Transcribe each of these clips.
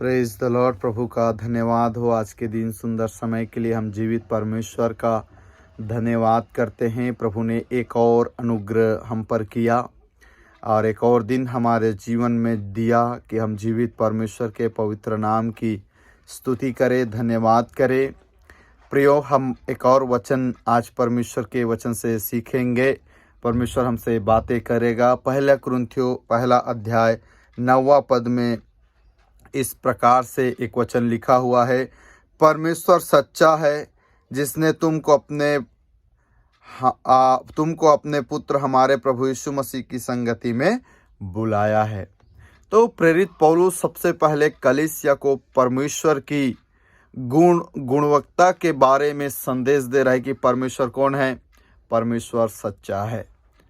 Praise the Lord. प्रभु का धन्यवाद हो आज के दिन सुंदर समय के लिए। हम जीवित परमेश्वर का धन्यवाद करते हैं। प्रभु ने एक और अनुग्रह हम पर किया और एक और दिन हमारे जीवन में दिया कि हम जीवित परमेश्वर के पवित्र नाम की स्तुति करें, धन्यवाद करें। प्रियो, हम एक और वचन आज परमेश्वर के वचन से सीखेंगे। परमेश्वर हमसे बातें करेगा। पहला कुरिन्थियों पहला अध्याय 9वां पद में इस प्रकार से एक वचन लिखा हुआ है, परमेश्वर सच्चा है जिसने तुमको अपने पुत्र हमारे प्रभु यीशु मसीह की संगति में बुलाया है। तो प्रेरित पौलुस सबसे पहले कलीसिया को परमेश्वर की गुणवत्ता के बारे में संदेश दे रहा है कि परमेश्वर कौन है, परमेश्वर सच्चा है।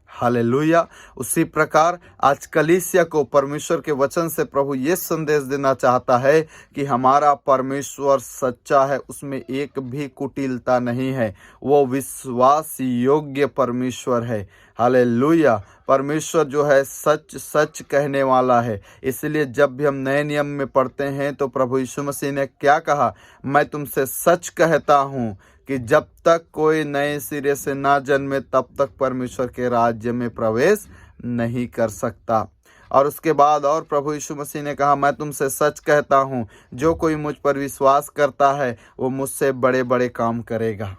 हालेलुया। उसी प्रकार आज कलीसिया को परमेश्वर के वचन से प्रभु ये संदेश देना चाहता है कि हमारा परमेश्वर सच्चा है, उसमें एक भी कुटिलता नहीं है, वो विश्वास योग्य परमेश्वर है। हालेलुया। परमेश्वर जो है सच सच कहने वाला है। इसलिए जब भी हम नए नियम में पढ़ते हैं तो प्रभु यीशु मसीह ने क्या कहा, मैं तुमसे सच कहता हूँ कि जब तक कोई नए सिरे से ना जन्मे तब तक परमेश्वर के राज्य में प्रवेश नहीं कर सकता। और उसके बाद और प्रभु यीशु मसीह ने कहा, मैं तुमसे सच कहता हूँ, जो कोई मुझ पर विश्वास करता है वो मुझसे बड़े बड़े काम करेगा।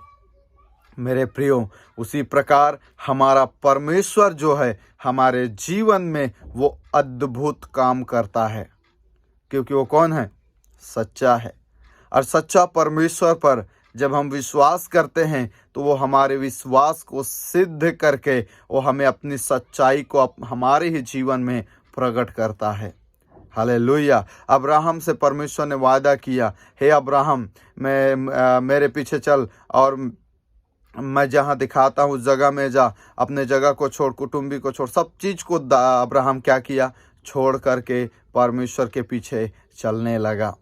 मेरे प्रियो, उसी प्रकार हमारा परमेश्वर जो है हमारे जीवन में वो अद्भुत काम करता है, क्योंकि वो कौन है, सच्चा है। और सच्चा परमेश्वर पर जब हम विश्वास करते हैं तो वो हमारे विश्वास को सिद्ध करके वो हमें अपनी सच्चाई को हमारे ही जीवन में प्रकट करता है। हालेलुया। अब्राहम से परमेश्वर ने वादा किया, हे अब्राहम, मेरे पीछे चल और मैं जहाँ दिखाता हूँ उस जगह में जा। अपने जगह को छोड़, कुटुंबी को छोड़, सब चीज़ को अब्राहम क्या किया, छोड़ करके परमेश्वर के पीछे चलने लगा।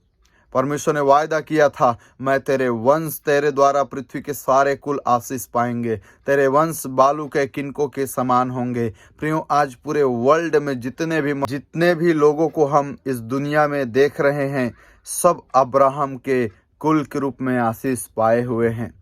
परमेश्वर ने वायदा किया था, मैं तेरे वंश, तेरे द्वारा पृथ्वी के सारे कुल आशीष पाएंगे, तेरे वंश बालू के किनकों के समान होंगे। प्रियो, आज पूरे वर्ल्ड में जितने भी लोगों को हम इस दुनिया में देख रहे हैं, सब अब्राहम के कुल के रूप में आशीष पाए हुए हैं।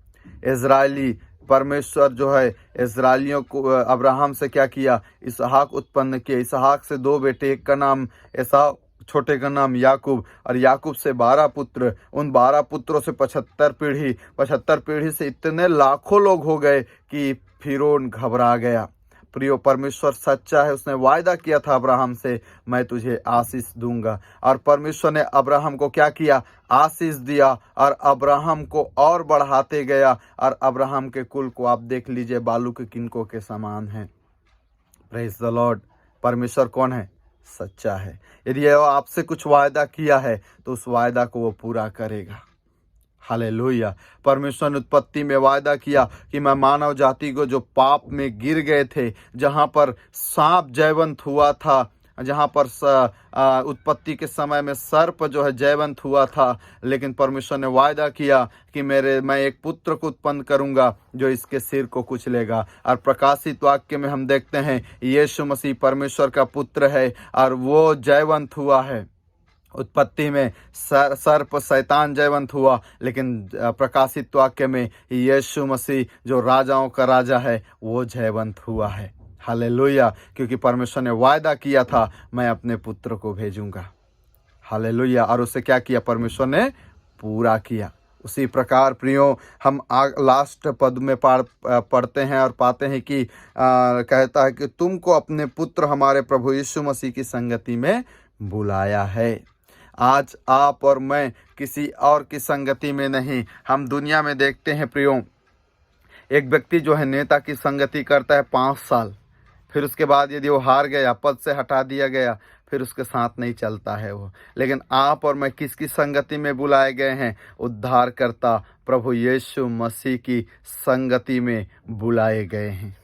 इजरायली, परमेश्वर जो है इजरायलियों को अब्राहम से क्या किया, इसहाक उत्पन्न किए। इसहाक से 2 बेटे, एक का नाम एसाव, छोटे का नाम याकूब, और याकूब से 12 पुत्र। उन 12 पुत्रों से 75 पीढ़ी से इतने लाखों लोग हो गए कि फिरौन घबरा गया। प्रियो, परमेश्वर सच्चा है। उसने वायदा किया था अब्राहम से, मैं तुझे आशीष दूंगा। और परमेश्वर ने अब्राहम को क्या किया, आशीष दिया और अब्राहम को और बढ़ाते गया। और अब्राहम के कुल को आप देख लीजिए, बालू के किनकों के समान है। Praise the Lord. परमेश्वर कौन है, सच्चा है। यदि वो आपसे कुछ वायदा किया है तो उस वायदा को वो पूरा करेगा। हालेलुया। परमेश्वर ने उत्पत्ति में वायदा किया कि मैं मानव जाति को जो पाप में गिर गए थे, जहां पर सांप जयवंत हुआ था, जहां पर उत्पत्ति के समय में सर्प जो है जयवंत हुआ था, लेकिन परमेश्वर ने वायदा किया कि मैं एक पुत्र को उत्पन्न करूंगा जो इसके सिर को कुचलेगा। और प्रकाशित वाक्य में हम देखते हैं यीशु मसीह परमेश्वर का पुत्र है और वो जयवंत हुआ है। उत्पत्ति में सर्प शैतान जयवंत हुआ, लेकिन प्रकाशित वाक्य में यीशु मसीह जो राजाओं का राजा है वो जयवंत हुआ है। हालेलुया। क्योंकि परमेश्वर ने वायदा किया था, मैं अपने पुत्र को भेजूंगा। हालेलुया। और उसे क्या किया, परमेश्वर ने पूरा किया। उसी प्रकार प्रियो, हम लास्ट पद में पढ़ते हैं और पाते हैं कि कहता है कि तुमको अपने पुत्र हमारे प्रभु यीशु मसीह की संगति में बुलाया है। आज आप और मैं किसी और की संगति में नहीं। हम दुनिया में देखते हैं प्रियो, एक व्यक्ति जो है नेता की संगति करता है 5 साल, फिर उसके बाद यदि वो हार गया, पद से हटा दिया गया, फिर उसके साथ नहीं चलता है वो। लेकिन आप और मैं किसकी संगति में बुलाए गए हैं, उद्धारकर्ता प्रभु यीशु मसीह की संगति में बुलाए गए हैं।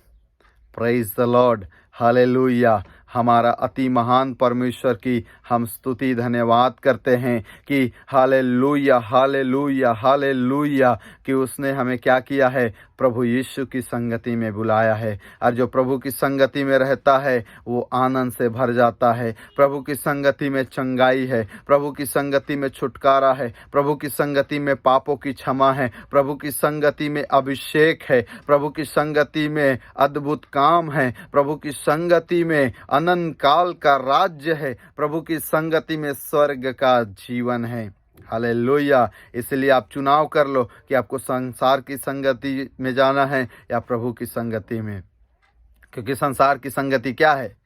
Praise the Lord. हालेलुया। हमारा अति महान परमेश्वर की हम स्तुति धन्यवाद करते हैं कि हालेलुया हालेलुया हालेलुया कि उसने हमें क्या किया है, प्रभु यीशु की संगति में बुलाया है। और जो प्रभु की संगति में रहता है वो आनंद से भर जाता है। प्रभु की संगति में चंगाई है, प्रभु की संगति में छुटकारा है, प्रभु की संगति में पापों की क्षमा है, प्रभु की संगति में अभिषेक है, प्रभु की संगति में अद्भुत काम है, प्रभु की संगति में अनंत काल का राज्य है, प्रभु की संगति में स्वर्ग का जीवन है। हालेलुया। इसलिए आप चुनाव कर लो कि आपको संसार की संगति में जाना है या प्रभु की संगति में, क्योंकि संसार की संगति क्या है?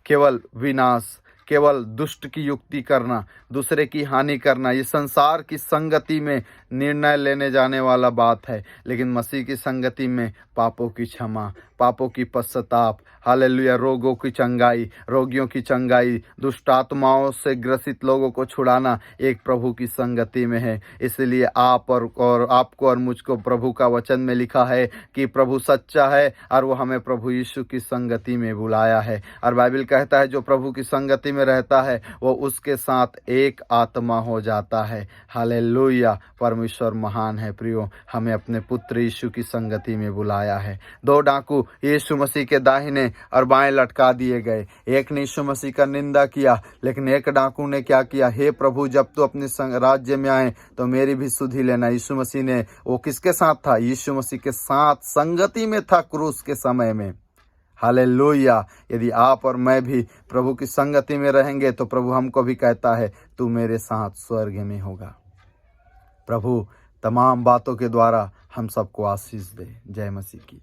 केवल विनाश, केवल दुष्ट की युक्ति करना, दूसरे की हानि करना। ये संसार की संगति में निर्णय लेने जाने वाला बात है, लेकिन मसीह की संगति में पापों की क्षमा, पापों की पश्चाताप, हालेलुया, रोगों की चंगाई, रोगियों की चंगाई, दुष्ट आत्माओं से ग्रसित लोगों को छुड़ाना एक प्रभु की संगति में है। इसलिए आप और आपको और मुझको प्रभु का वचन में लिखा है कि प्रभु सच्चा है और वो हमें प्रभु यीशु की संगति में बुलाया है। और बाइबल कहता है जो प्रभु की संगति में रहता है वो उसके साथ एक आत्मा हो जाता है। हालेलुया। परमेश्वर महान है प्रियो, हमें अपने पुत्र यीशु की संगति में बुलाया है। दो डाकू यीशु मसीह के दाहिने और बाएं लटका दिए गए। एक ने यीशु मसीह का निंदा किया, लेकिन एक डाकू ने क्या किया? हे प्रभु, जब तू अपने राज्य में आए तो मेरी भी सुधि लेना। यीशु मसीह ने, वो किसके साथ था? यीशु मसीह के साथ संगति में था क्रूस के समय में। हालेलुया। यदि आप और मैं भी प्रभु की संगति में रहेंगे तो प्रभु हमको भी कहता है तू मेरे साथ स्वर्ग में होगा। प्रभु तमाम बातों के द्वारा हम सबको आशीष दे। जय मसीह की।